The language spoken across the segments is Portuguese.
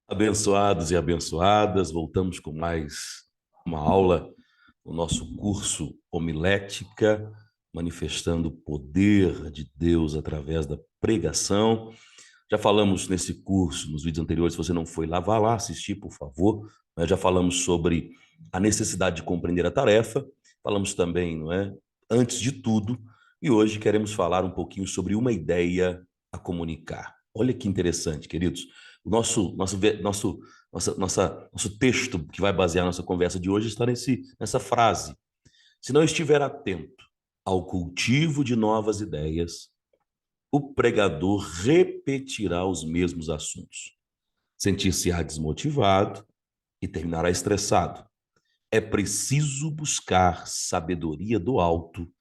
Abençoados e abençoadas, voltamos com mais uma aula, o nosso curso Homilética, manifestando o poder de Deus através da pregação. Já falamos nesse curso, nos vídeos anteriores, se você não foi lá, vá lá assistir, por favor. Já falamos sobre a necessidade de compreender a tarefa, falamos também, não é, antes de tudo, e hoje queremos falar um pouquinho sobre uma ideia a comunicar. Olha que interessante, queridos. O nosso texto que vai basear a nossa conversa de hoje está nessa frase. Se não estiver atento ao cultivo de novas ideias, o pregador repetirá os mesmos assuntos. Sentir-se-á desmotivado e terminará estressado. É preciso buscar sabedoria do alto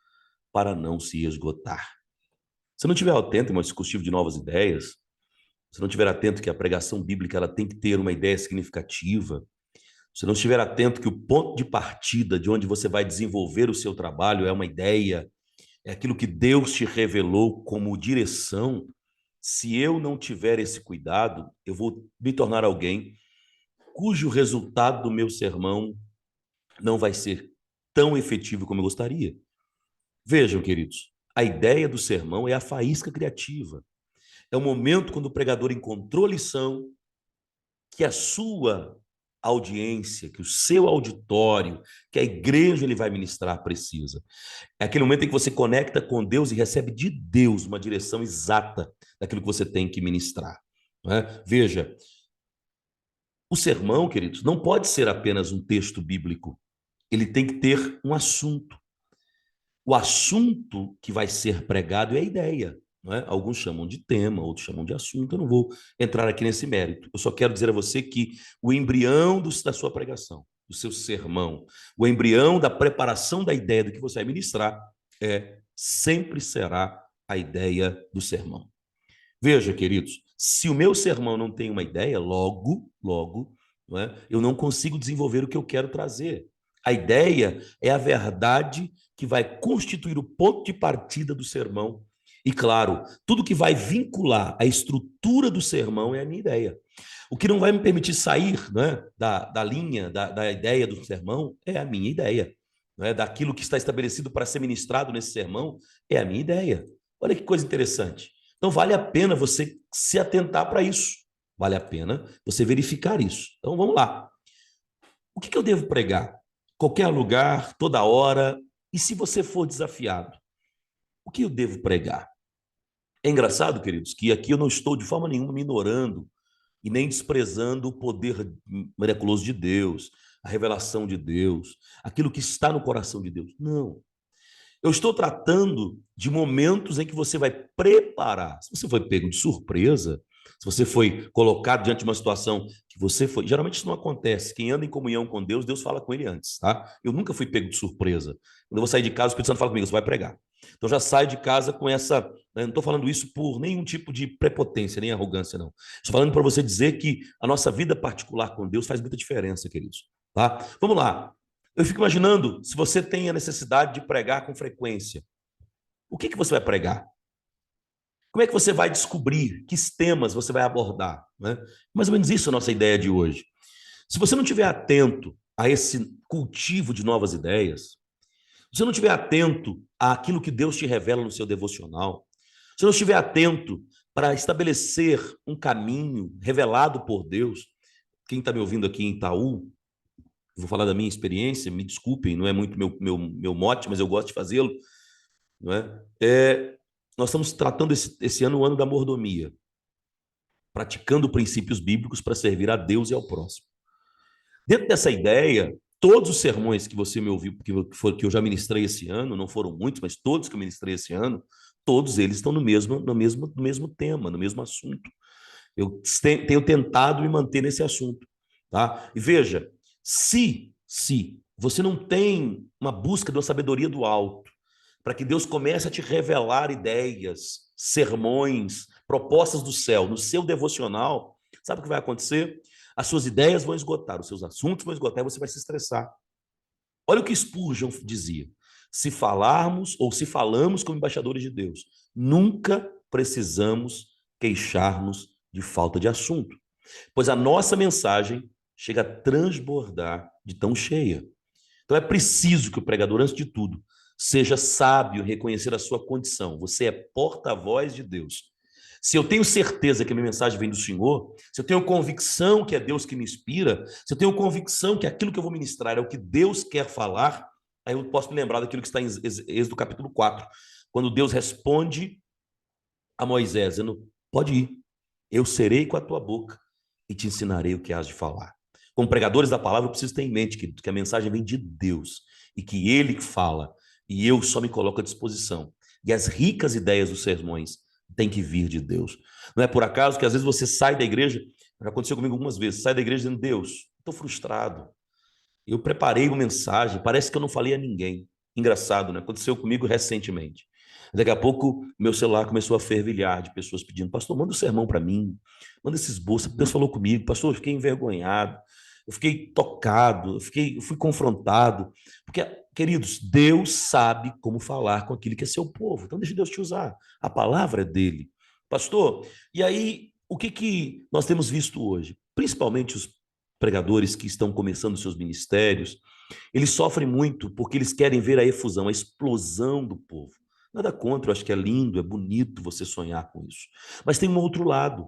para não se esgotar. Se não estiver atento em um discurso de novas ideias, se não estiver atento que a pregação bíblica ela tem que ter uma ideia significativa, se não estiver atento que o ponto de partida de onde você vai desenvolver o seu trabalho é uma ideia, é aquilo que Deus te revelou como direção, se eu não tiver esse cuidado, eu vou me tornar alguém cujo resultado do meu sermão não vai ser tão efetivo como eu gostaria. Vejam, queridos, a ideia do sermão é a faísca criativa. É o momento quando o pregador encontrou a lição que a sua audiência, que o seu auditório, que a igreja ele vai ministrar precisa. É aquele momento em que você conecta com Deus e recebe de Deus uma direção exata daquilo que você tem que ministrar. Não é? Veja, o sermão, queridos, não pode ser apenas um texto bíblico. Ele tem que ter um assunto. O assunto que vai ser pregado é a ideia. Não é? Alguns chamam de tema, outros chamam de assunto. Eu não vou entrar aqui nesse mérito. Eu só quero dizer a você que o embrião da sua pregação, do seu sermão, o embrião da preparação da ideia do que você vai ministrar, sempre será a ideia do sermão. Veja, queridos, se o meu sermão não tem uma ideia, logo, não é? Eu não consigo desenvolver o que eu quero trazer. A ideia é a verdade que vai constituir o ponto de partida do sermão. E, claro, tudo que vai vincular a estrutura do sermão é a minha ideia. O que não vai me permitir sair, né, da linha, da ideia do sermão, é a minha ideia. Né? Daquilo que está estabelecido para ser ministrado nesse sermão, é a minha ideia. Olha que coisa interessante. Então, vale a pena você se atentar para isso. Vale a pena você verificar isso. Então, vamos lá. O que eu devo pregar? Qualquer lugar, toda hora. E se você for desafiado? O que eu devo pregar? É engraçado, queridos, que aqui eu não estou de forma nenhuma minorando e nem desprezando o poder miraculoso de Deus, a revelação de Deus, aquilo que está no coração de Deus. Não. Eu estou tratando de momentos em que você vai preparar. Se você foi pego de surpresa, se você foi colocado diante de uma situação que você foi. Geralmente isso não acontece. Quem anda em comunhão com Deus, Deus fala com ele antes, tá? Eu nunca fui pego de surpresa. Quando eu vou sair de casa, o Espírito Santo fala comigo, você vai pregar. Então já saio de casa com essa. Né, não estou falando isso por nenhum tipo de prepotência, nem arrogância, não. Estou falando para você dizer que a nossa vida particular com Deus faz muita diferença, queridos. Tá? Vamos lá. Eu fico imaginando se você tem a necessidade de pregar com frequência. O que você vai pregar? Como é que você vai descobrir que temas você vai abordar? Né? Mais ou menos isso é a nossa ideia de hoje. Se você não estiver atento a esse cultivo de novas ideias, se você não estiver atento àquilo que Deus te revela no seu devocional, se você não estiver atento para estabelecer um caminho revelado por Deus, quem está me ouvindo aqui em Itaú, vou falar da minha experiência, me desculpem, não é muito meu mote, mas eu gosto de fazê-lo, não é? Nós estamos tratando esse ano o ano da mordomia, praticando princípios bíblicos para servir a Deus e ao próximo. Dentro dessa ideia, todos os sermões que você me ouviu, que eu já ministrei esse ano, não foram muitos, mas todos que eu ministrei esse ano, todos eles estão no mesmo tema, no mesmo assunto. Eu tenho tentado me manter nesse assunto. Tá? E veja, se você não tem uma busca da sabedoria do alto, para que Deus comece a te revelar ideias, sermões, propostas do céu no seu devocional, sabe o que vai acontecer? As suas ideias vão esgotar, os seus assuntos vão esgotar e você vai se estressar. Olha o que Spurgeon dizia. Se falarmos ou se falamos como embaixadores de Deus, nunca precisamos queixar-nos de falta de assunto. pois a nossa mensagem chega a transbordar de tão cheia. Então é preciso que o pregador, antes de tudo, seja sábio em reconhecer a sua condição. Você é porta-voz de Deus. Se eu tenho certeza que a minha mensagem vem do Senhor, se eu tenho convicção que é Deus que me inspira, se eu tenho convicção que aquilo que eu vou ministrar é o que Deus quer falar, aí eu posso me lembrar daquilo que está em Êxodo capítulo 4, quando Deus responde a Moisés, dizendo, pode ir, eu serei com a tua boca e te ensinarei o que has de falar. Como pregadores da palavra, eu preciso ter em mente, querido, que a mensagem vem de Deus e que Ele fala e eu só me coloco à disposição. E as ricas ideias dos sermões têm que vir de Deus. Não é por acaso que às vezes você sai da igreja, já aconteceu comigo algumas vezes, sai da igreja dizendo, Deus, estou frustrado, eu preparei uma mensagem, parece que eu não falei a ninguém. Engraçado, né? Aconteceu comigo recentemente. Daqui a pouco, meu celular começou a fervilhar de pessoas pedindo, pastor, manda um sermão para mim, manda esse esboço. Deus falou comigo, pastor, eu fiquei envergonhado, eu fiquei tocado, eu fui confrontado. Porque, queridos, Deus sabe como falar com aquele que é seu povo. Então, deixa Deus te usar. A palavra é dele. Pastor, e aí, o que nós temos visto hoje? Principalmente os pregadores que estão começando seus ministérios, eles sofrem muito porque eles querem ver a efusão, a explosão do povo. Nada contra, eu acho que é lindo, é bonito você sonhar com isso. Mas tem um outro lado.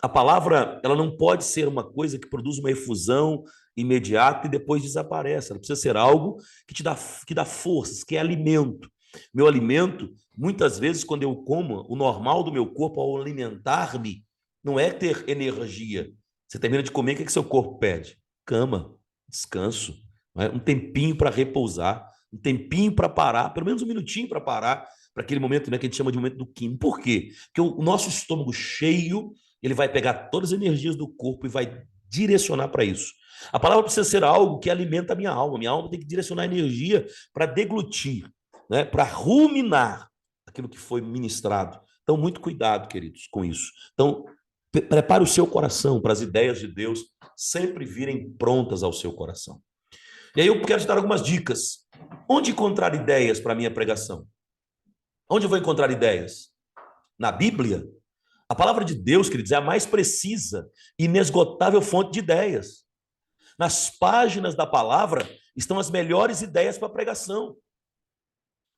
A palavra, ela não pode ser uma coisa que produz uma efusão imediata e depois desaparece. Ela precisa ser algo que dá forças, que é alimento. Meu alimento, muitas vezes, quando eu como, o normal do meu corpo ao alimentar-me não é ter energia. Você termina de comer, o que seu corpo pede? Cama, descanso, né? Um tempinho para repousar, um tempinho para parar, pelo menos um minutinho para parar, para aquele momento, né, que a gente chama de momento do quimo. Por quê? Porque o nosso estômago cheio, ele vai pegar todas as energias do corpo e vai direcionar para isso. A palavra precisa ser algo que alimenta a minha alma. Minha alma tem que direcionar energia para deglutir, né, para ruminar aquilo que foi ministrado. Então, muito cuidado, queridos, com isso. Então, prepare o seu coração para as ideias de Deus sempre virem prontas ao seu coração. E aí eu quero te dar algumas dicas. Onde encontrar ideias para a minha pregação? Onde eu vou encontrar ideias? Na Bíblia? A palavra de Deus, queridos, é a mais precisa e inesgotável fonte de ideias. Nas páginas da palavra estão as melhores ideias para a pregação.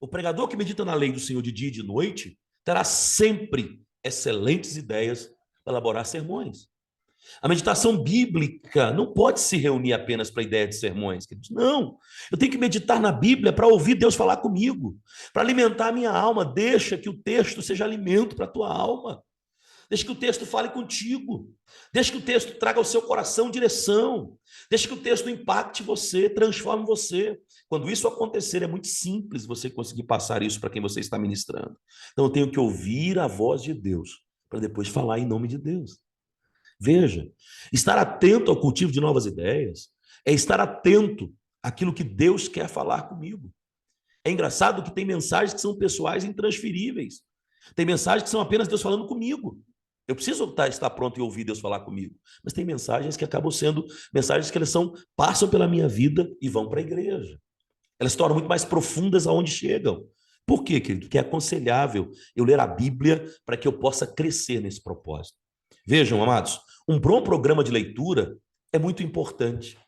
O pregador que medita na lei do Senhor de dia e de noite terá sempre excelentes ideias para elaborar sermões. A meditação bíblica não pode se reunir apenas para a ideia de sermões, queridos. Não, eu tenho que meditar na Bíblia para ouvir Deus falar comigo, para alimentar a minha alma. Deixa que o texto seja alimento para a tua alma. Deixa que o texto fale contigo. Deixa que o texto traga ao seu coração direção. Deixa que o texto impacte você, transforme você. Quando isso acontecer, é muito simples você conseguir passar isso para quem você está ministrando. Então, eu tenho que ouvir a voz de Deus para depois falar em nome de Deus. Veja, estar atento ao cultivo de novas ideias é estar atento àquilo que Deus quer falar comigo. É engraçado que tem mensagens que são pessoais e intransferíveis. Tem mensagens que são apenas Deus falando comigo. Eu preciso estar pronto e ouvir Deus falar comigo. Mas tem mensagens que acabam sendo mensagens que passam pela minha vida e vão para a igreja. Elas se tornam muito mais profundas aonde chegam. Por quê, querido? Porque é aconselhável eu ler a Bíblia para que eu possa crescer nesse propósito. Vejam, amados, um bom programa de leitura é muito importante.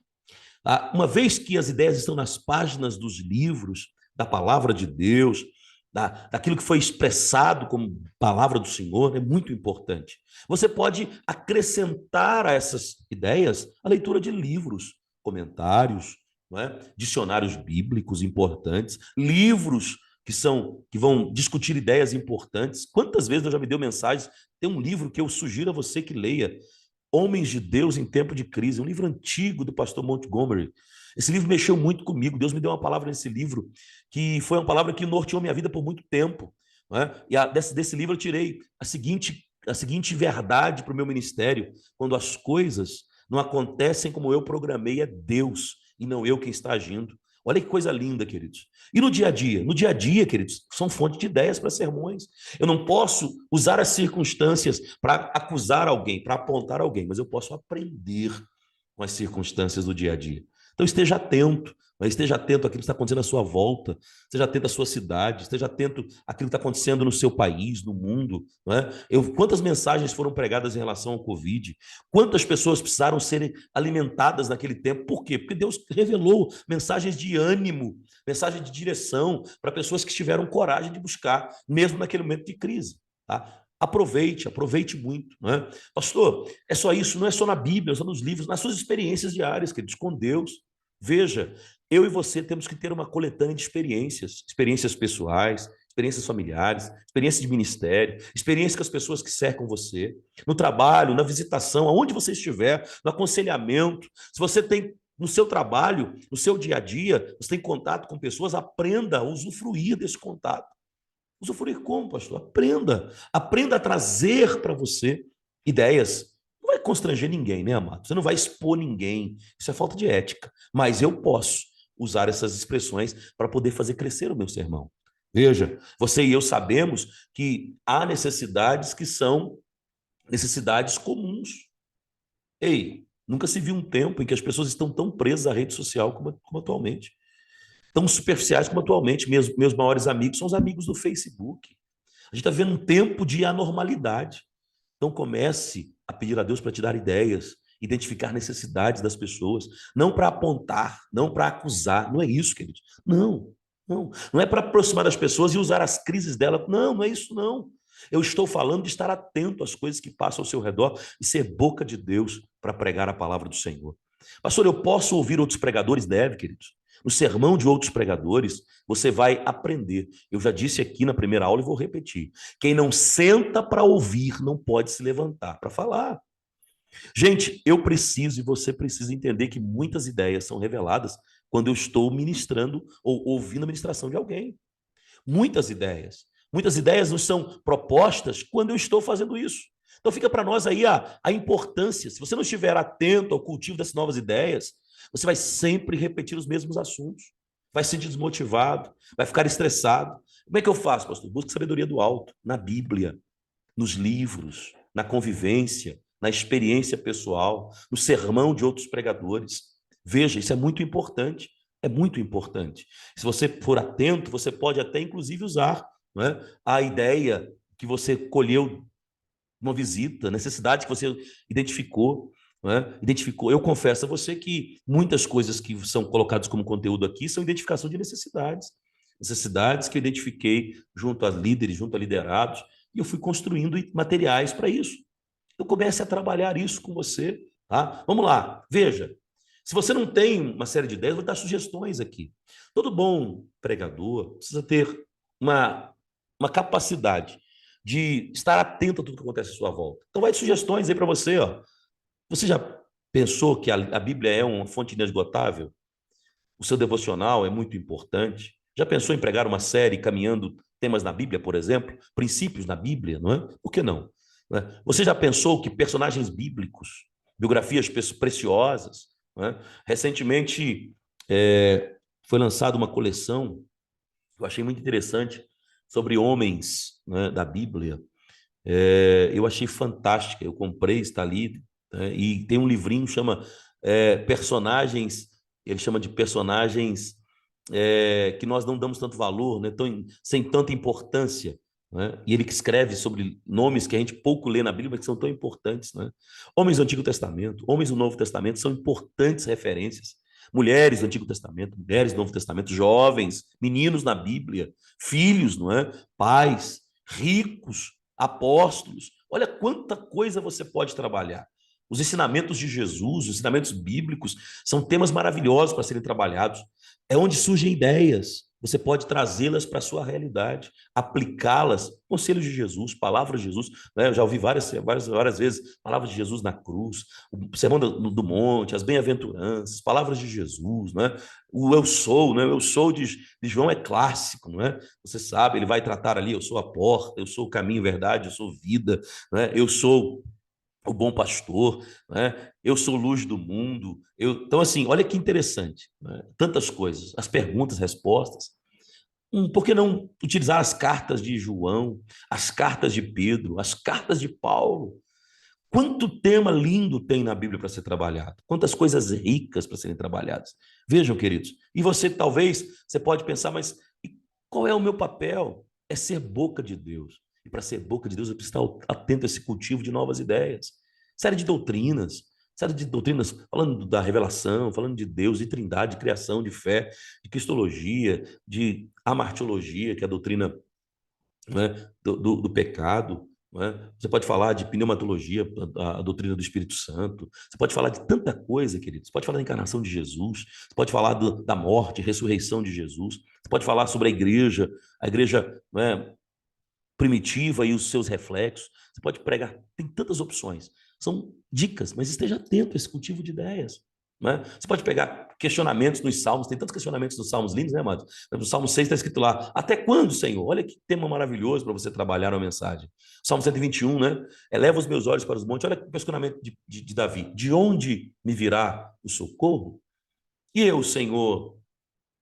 Uma vez que as ideias estão nas páginas dos livros, da palavra de Deus, daquilo que foi expressado como palavra do Senhor, é muito importante. Você pode acrescentar a essas ideias a leitura de livros, comentários, não é? Dicionários bíblicos importantes, livros que vão discutir ideias importantes. Quantas vezes Deus já me deu mensagens? Tem um livro que eu sugiro a você que leia, Homens de Deus em Tempo de Crise, um livro antigo do pastor Montgomery. Esse livro mexeu muito comigo. Deus me deu uma palavra nesse livro, que foi uma palavra que norteou minha vida por muito tempo. Não é? E desse livro eu tirei a seguinte verdade para o meu ministério: quando as coisas não acontecem como eu programei, é Deus e não eu quem está agindo. Olha que coisa linda, queridos. E no dia a dia? No dia a dia, queridos, são fonte de ideias para sermões. Eu não posso usar as circunstâncias para acusar alguém, para apontar alguém, mas eu posso aprender com as circunstâncias do dia a dia. Então esteja atento Mas esteja atento àquilo que está acontecendo à sua volta, esteja atento à sua cidade, esteja atento àquilo que está acontecendo no seu país, no mundo. Não é? Quantas mensagens foram pregadas em relação ao Covid? Quantas pessoas precisaram ser alimentadas naquele tempo? Por quê? Porque Deus revelou mensagens de ânimo, mensagens de direção para pessoas que tiveram coragem de buscar, mesmo naquele momento de crise. Tá? Aproveite, aproveite muito. Não é? Pastor, é só isso, não é só na Bíblia, é só nos livros, nas suas experiências diárias, queridos, com Deus. Veja, eu e você temos que ter uma coletânea de experiências, experiências pessoais, experiências familiares, experiências de ministério, experiências com as pessoas que cercam você, no trabalho, na visitação, aonde você estiver, no aconselhamento. Se você tem no seu trabalho, no seu dia a dia, você tem contato com pessoas, aprenda a usufruir desse contato. Usufruir como, pastor? Aprenda. Aprenda a trazer para você ideias. Não vai constranger ninguém, né, amado? Você não vai expor ninguém. Isso é falta de ética. Mas eu posso usar essas expressões para poder fazer crescer o meu sermão. Veja, você e eu sabemos que há necessidades que são necessidades comuns. Ei, nunca se viu um tempo em que as pessoas estão tão presas à rede social como atualmente. Tão superficiais como atualmente. Meus maiores amigos são os amigos do Facebook. A gente está vivendo um tempo de anormalidade. Então comece a pedir a Deus para te dar ideias, identificar necessidades das pessoas, não para apontar, não para acusar, não é isso, queridos. Não, não, não é para aproximar das pessoas e usar as crises dela. Não, não é isso não. Eu estou falando de estar atento às coisas que passam ao seu redor e ser boca de Deus para pregar a palavra do Senhor. Pastor, eu posso ouvir outros pregadores? Deve, queridos. No sermão de outros pregadores, você vai aprender. Eu já disse aqui na primeira aula e vou repetir. Quem não senta para ouvir não pode se levantar para falar. Gente, eu preciso e você precisa entender que muitas ideias são reveladas quando eu estou ministrando ou ouvindo a ministração de alguém. Muitas ideias. Muitas ideias não são propostas quando eu estou fazendo isso. Então fica para nós aí a importância. Se você não estiver atento ao cultivo dessas novas ideias, você vai sempre repetir os mesmos assuntos. Vai se sentir desmotivado, vai ficar estressado. Como é que eu faço, pastor? Busque sabedoria do alto, na Bíblia, nos livros, na convivência, na experiência pessoal, no sermão de outros pregadores. Veja, isso é muito importante. É muito importante. Se você for atento, você pode até, inclusive, usar, não é, a ideia que você colheu numa visita, necessidade que você identificou. Não é? Identificou. Eu confesso a você que muitas coisas que são colocadas como conteúdo aqui são identificação de necessidades. Necessidades que eu identifiquei junto a líderes, junto a liderados, e eu fui construindo materiais para isso. Eu comece a trabalhar isso com você. Tá? Vamos lá, veja. Se você não tem uma série de ideias, eu vou dar sugestões aqui. Todo bom pregador precisa ter uma, uma capacidade de estar atento a tudo que acontece à sua volta. Então, vai de sugestões aí para você. Ó. Você já pensou que a Bíblia é uma fonte inesgotável? O seu devocional é muito importante? Já pensou em pregar uma série caminhando temas na Bíblia, por exemplo? Princípios na Bíblia, não é? Por que não? Você já pensou que personagens bíblicos, biografias preciosas, não é? Recentemente foi lançada uma coleção, eu achei muito interessante, sobre homens, né, da Bíblia. Eu achei fantástica, eu comprei, está ali, né, e tem um livrinho que chama Personagens, ele chama de personagens que nós não damos tanto valor, né, sem tanta importância. Né? E ele que escreve sobre nomes que a gente pouco lê na Bíblia, mas que são tão importantes. Né? Homens do Antigo Testamento, homens do Novo Testamento são importantes referências. Mulheres do Antigo Testamento, mulheres do Novo Testamento, jovens, meninos na Bíblia, filhos, não é? Pais, ricos, apóstolos. Olha quanta coisa você pode trabalhar. Os ensinamentos de Jesus, os ensinamentos bíblicos, são temas maravilhosos para serem trabalhados. É onde surgem ideias. Você pode trazê-las para a sua realidade, aplicá-las. Conselhos de Jesus, palavras de Jesus. Né? Eu já ouvi várias vezes palavras de Jesus na cruz, o Sermão do Monte, as bem-aventuranças, palavras de Jesus. Né? O eu sou, né? O eu sou de João é clássico. Não é? Você sabe, ele vai tratar ali: eu sou a porta, eu sou o caminho, verdade, eu sou vida, né? Eu sou o bom pastor, né? Eu sou luz do mundo. Então, assim, olha que interessante, né? Tantas coisas, as perguntas, respostas. Por que não utilizar as cartas de João, as cartas de Pedro, as cartas de Paulo? Quanto tema lindo tem na Bíblia para ser trabalhado, quantas coisas ricas para serem trabalhadas. Vejam, queridos, e você talvez, você pode pensar, mas qual é o meu papel? É ser boca de Deus. E para ser boca de Deus, eu preciso estar atento a esse cultivo de novas ideias. Série de doutrinas falando da revelação, falando de Deus, de trindade, de criação, de fé, de cristologia, de amartiologia, que é a doutrina, né, do pecado. Né? Você pode falar de pneumatologia, a doutrina do Espírito Santo. Você pode falar de tanta coisa, queridos. Você pode falar da encarnação de Jesus. Você pode falar da morte, ressurreição de Jesus. Você pode falar sobre a igreja, né, primitiva e os seus reflexos. Você pode pregar. Tem tantas opções. São dicas, mas esteja atento a esse cultivo de ideias. Né? Você pode pegar questionamentos nos Salmos, tem tantos questionamentos nos Salmos lindos, né, amados? No Salmo 6 está escrito lá: até quando, Senhor? Olha que tema maravilhoso para você trabalhar uma mensagem. Salmo 121, né? Eleva os meus olhos para os montes. Olha o questionamento de Davi: de onde me virá o socorro? E eu, Senhor,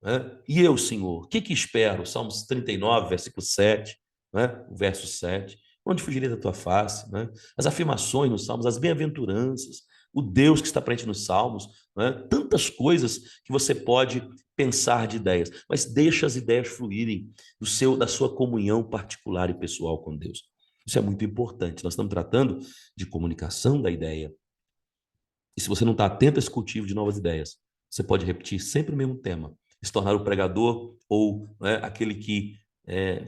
né? E eu, Senhor, o que espero? Salmos 39, versículo 7, né? O verso 7. Onde fugirei da tua face? Né? As afirmações nos Salmos, as bem-aventuranças, o Deus que está presente nos Salmos, né? Tantas coisas que você pode pensar de ideias, mas deixa as ideias fluírem da sua comunhão particular e pessoal com Deus. Isso é muito importante. Nós estamos tratando de comunicação da ideia. E se você não está atento a esse cultivo de novas ideias, você pode repetir sempre o mesmo tema, se tornar o pregador ou, né, aquele que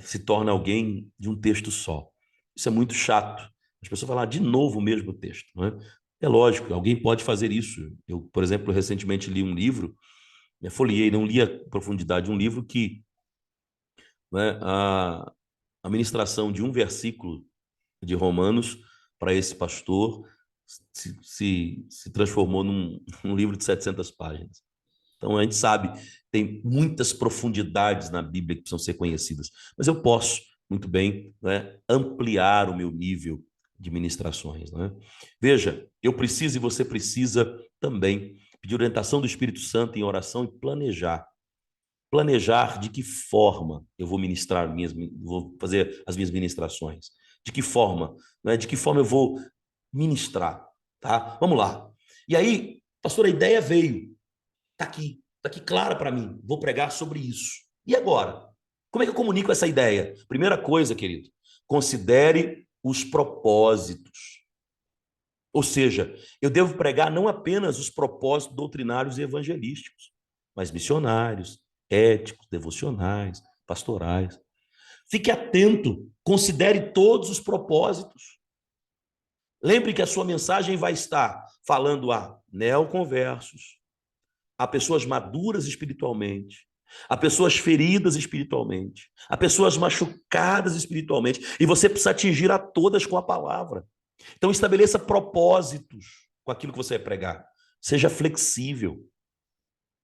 se torna alguém de um texto só. Isso é muito chato. As pessoas falam de novo o mesmo texto. Né? É lógico, alguém pode fazer isso. Eu, por exemplo, recentemente li um livro, me folheei, não li a profundidade, um livro que, né, a ministração de um versículo de Romanos para esse pastor se transformou num livro de 700 páginas. Então, a gente sabe, tem muitas profundidades na Bíblia que precisam ser conhecidas, mas eu posso, muito bem, né, ampliar o meu nível de ministrações. Né? Veja, eu preciso e você precisa também pedir orientação do Espírito Santo em oração e planejar. Planejar de que forma eu vou vou fazer as minhas ministrações. De que forma, né? De que forma eu vou ministrar, tá? Vamos lá. E aí, pastor, a ideia veio, tá aqui clara para mim. Vou pregar sobre isso. E agora? Como é que eu comunico essa ideia? Primeira coisa, querido, considere os propósitos. Ou seja, eu devo pregar não apenas os propósitos doutrinários e evangelísticos, mas missionários, éticos, devocionais, pastorais. Fique atento, considere todos os propósitos. Lembre que a sua mensagem vai estar falando a neoconversos, a pessoas maduras espiritualmente, a pessoas feridas espiritualmente, a pessoas machucadas espiritualmente, e você precisa atingir a todas com a palavra. Então estabeleça propósitos com aquilo que você vai pregar. Seja flexível.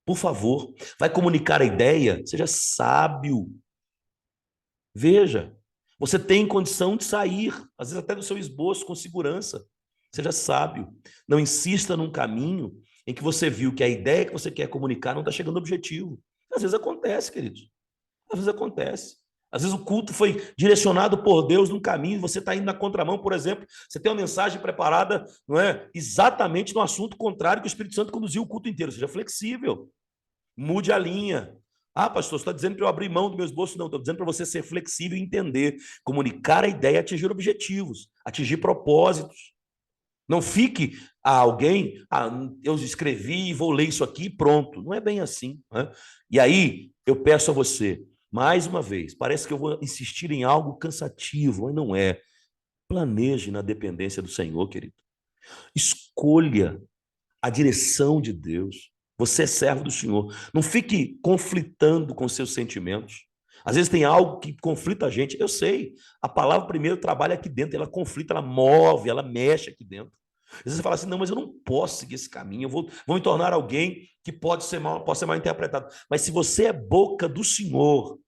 Por favor, vai comunicar a ideia, seja sábio. Veja, você tem condição de sair, às vezes até do seu esboço, com segurança. Seja sábio. Não insista num caminho em que você viu que a ideia que você quer comunicar não está chegando ao objetivo. Às vezes acontece, queridos. Às vezes acontece. Às vezes o culto foi direcionado por Deus num caminho, e você está indo na contramão, por exemplo. Você tem uma mensagem preparada, não é, exatamente no assunto contrário que o Espírito Santo conduziu o culto inteiro. Seja flexível. Mude a linha. Ah, pastor, você está dizendo para eu abrir mão dos meus bolsos? Não, estou dizendo para você ser flexível e entender, comunicar a ideia, atingir objetivos, atingir propósitos. Não fique alguém, eu escrevi e vou ler isso aqui e pronto. Não é bem assim. Né? E aí, eu peço a você, mais uma vez, parece que eu vou insistir em algo cansativo, mas não é. Planeje na dependência do Senhor, querido. Escolha a direção de Deus. Você é servo do Senhor. Não fique conflitando com seus sentimentos. Às vezes tem algo que conflita a gente. Eu sei. A palavra primeiro trabalha aqui dentro. Ela conflita, ela move, ela mexe aqui dentro. Às vezes você fala assim, não, mas eu não posso seguir esse caminho. Vou me tornar alguém que pode ser mal interpretado. Mas se você é boca do Senhor,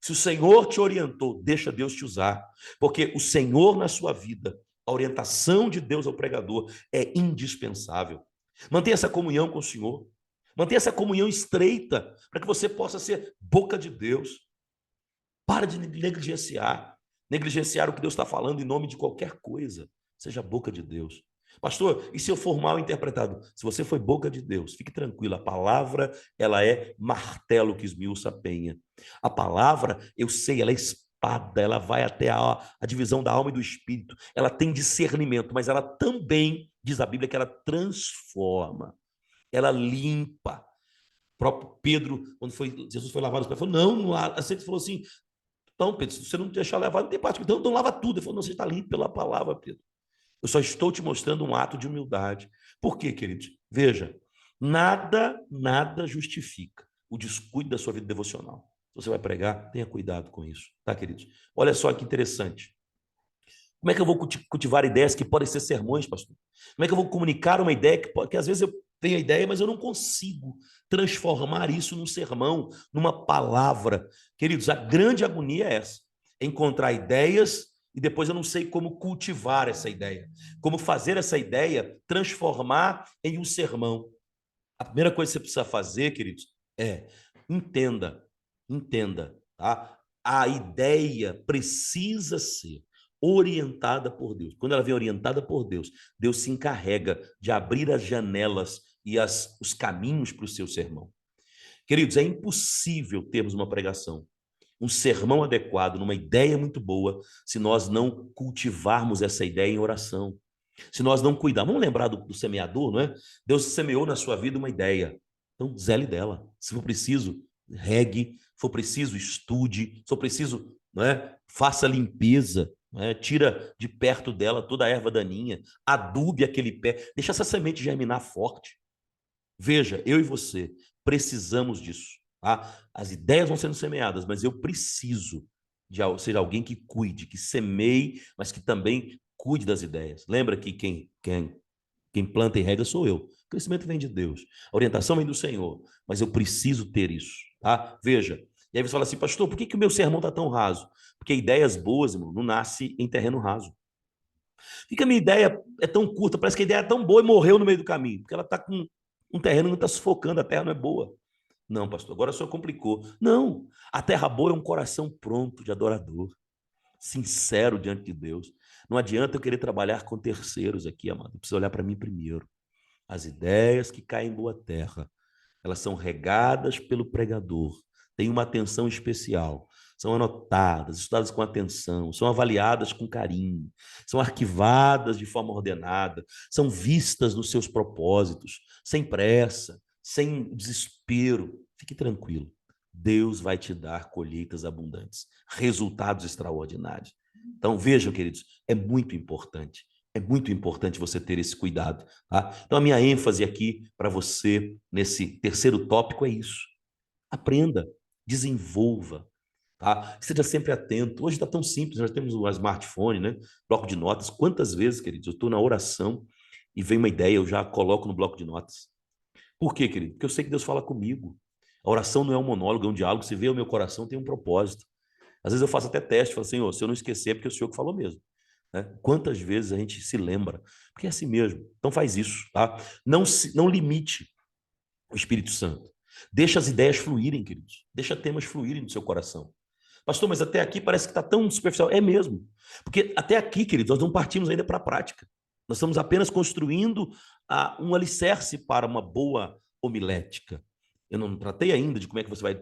se o Senhor te orientou, deixa Deus te usar. Porque o Senhor na sua vida, a orientação de Deus ao pregador é indispensável. Mantenha essa comunhão com o Senhor. Mantenha essa comunhão estreita para que você possa ser boca de Deus. Para de negligenciar o que Deus está falando em nome de qualquer coisa. Seja boca de Deus. Pastor, e se eu for mal interpretado? Se você foi boca de Deus, fique tranquilo, a palavra, ela é martelo que esmiuça a penha. A palavra, eu sei, ela é espada, ela vai até a divisão da alma e do espírito, ela tem discernimento, mas ela também, diz a Bíblia, que ela transforma, ela limpa. O próprio Pedro, quando Jesus foi lavar os pés, falou, não lava. Ele falou assim, não, Pedro, se você não deixar lavar, não tem parte. Então lava tudo. Ele falou, não, você está limpo pela palavra, Pedro. Eu só estou te mostrando um ato de humildade. Por quê, queridos? Veja, nada justifica o descuido da sua vida devocional. Se você vai pregar, tenha cuidado com isso, tá, queridos? Olha só que interessante. Como é que eu vou cultivar ideias que podem ser sermões, pastor? Como é que eu vou comunicar uma ideia que às vezes eu tenho a ideia, mas eu não consigo transformar isso num sermão, numa palavra? Queridos, a grande agonia é essa: encontrar ideias e depois eu não sei como cultivar essa ideia, como fazer essa ideia transformar em um sermão. A primeira coisa que você precisa fazer, queridos, é entenda, entenda, tá? A ideia precisa ser orientada por Deus. Quando ela vem orientada por Deus, Deus se encarrega de abrir as janelas e os caminhos para o seu sermão. Queridos, é impossível termos uma pregação, um sermão adequado, numa ideia muito boa, se nós não cultivarmos essa ideia em oração. Se nós não cuidarmos, vamos lembrar do semeador, não é? Deus semeou na sua vida uma ideia. Então, zele dela. Se for preciso, regue. Se for preciso, estude. Se for preciso, não é? Faça limpeza. Não é? Tira de perto dela toda a erva daninha. Adube aquele pé. Deixa essa semente germinar forte. Veja, eu e você precisamos disso. Tá? As ideias vão sendo semeadas, mas eu preciso de ser alguém que cuide, que semeie, mas que também cuide das ideias. Lembra que quem planta e rega sou eu. O crescimento vem de Deus. A orientação vem do Senhor. Mas eu preciso ter isso. Tá? Veja. E aí você fala assim, pastor, por que o meu sermão está tão raso? Porque ideias boas, irmão, não nascem em terreno raso. Por que a minha ideia é tão curta? Parece que a ideia é tão boa e morreu no meio do caminho. Porque ela está com um terreno que está sufocando, a terra não é boa. Não, pastor, agora só complicou. Não, a terra boa é um coração pronto de adorador, sincero diante de Deus. Não adianta eu querer trabalhar com terceiros aqui, amado. Eu preciso olhar para mim primeiro. As ideias que caem em boa terra, elas são regadas pelo pregador, têm uma atenção especial, são anotadas, estudadas com atenção, são avaliadas com carinho, são arquivadas de forma ordenada, são vistas nos seus propósitos, sem pressa, sem desespero. Fique tranquilo. Deus vai te dar colheitas abundantes, resultados extraordinários. Então, vejam, queridos, é muito importante você ter esse cuidado. Tá? Então, a minha ênfase aqui para você, nesse terceiro tópico, é isso. Aprenda, desenvolva, tá? Seja sempre atento. Hoje está tão simples, nós temos o smartphone, né? Bloco de notas. Quantas vezes, queridos, eu estou na oração e vem uma ideia, eu já coloco no bloco de notas. Por quê, querido? Porque eu sei que Deus fala comigo. A oração não é um monólogo, é um diálogo. Você vê o meu coração, tem um propósito. Às vezes eu faço até teste, falo assim, se eu não esquecer, é porque é o Senhor que falou mesmo. Né? Quantas vezes a gente se lembra? Porque é assim mesmo. Então faz isso, tá? Não limite o Espírito Santo. Deixa as ideias fluírem, queridos. Deixa temas fluírem no seu coração. Pastor, mas até aqui parece que está tão superficial. É mesmo. Porque até aqui, queridos, nós não partimos ainda para a prática. Nós estamos apenas construindo um alicerce para uma boa homilética. Eu não tratei ainda de como é que você vai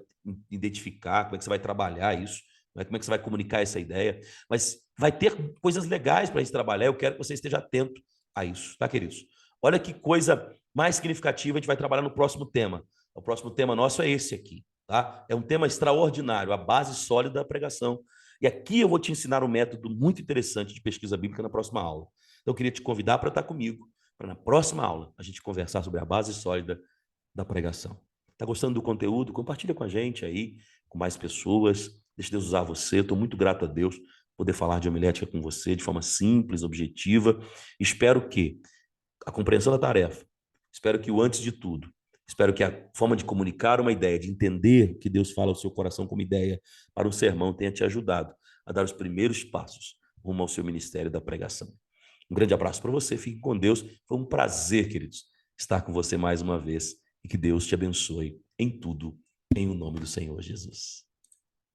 identificar, como é que você vai trabalhar isso, como é que você vai comunicar essa ideia. Mas vai ter coisas legais para a gente trabalhar. Eu quero que você esteja atento a isso, tá, queridos? Olha que coisa mais significativa a gente vai trabalhar no próximo tema. O próximo tema nosso é esse aqui. Tá? É um tema extraordinário, a base sólida da pregação. E aqui eu vou te ensinar um método muito interessante de pesquisa bíblica na próxima aula. Então, eu queria te convidar para estar comigo, para na próxima aula a gente conversar sobre a base sólida da pregação. Está gostando do conteúdo? Compartilha com a gente aí, com mais pessoas. Deixa Deus usar você. Estou muito grato a Deus poder falar de homilética com você de forma simples, objetiva. Espero que a compreensão da tarefa, espero que o antes de tudo, espero que a forma de comunicar uma ideia, de entender que Deus fala ao seu coração como ideia para um sermão, tenha te ajudado a dar os primeiros passos rumo ao seu ministério da pregação. Um grande abraço para você, fique com Deus. Foi um prazer, queridos, estar com você mais uma vez e que Deus te abençoe em tudo, em o nome do Senhor Jesus.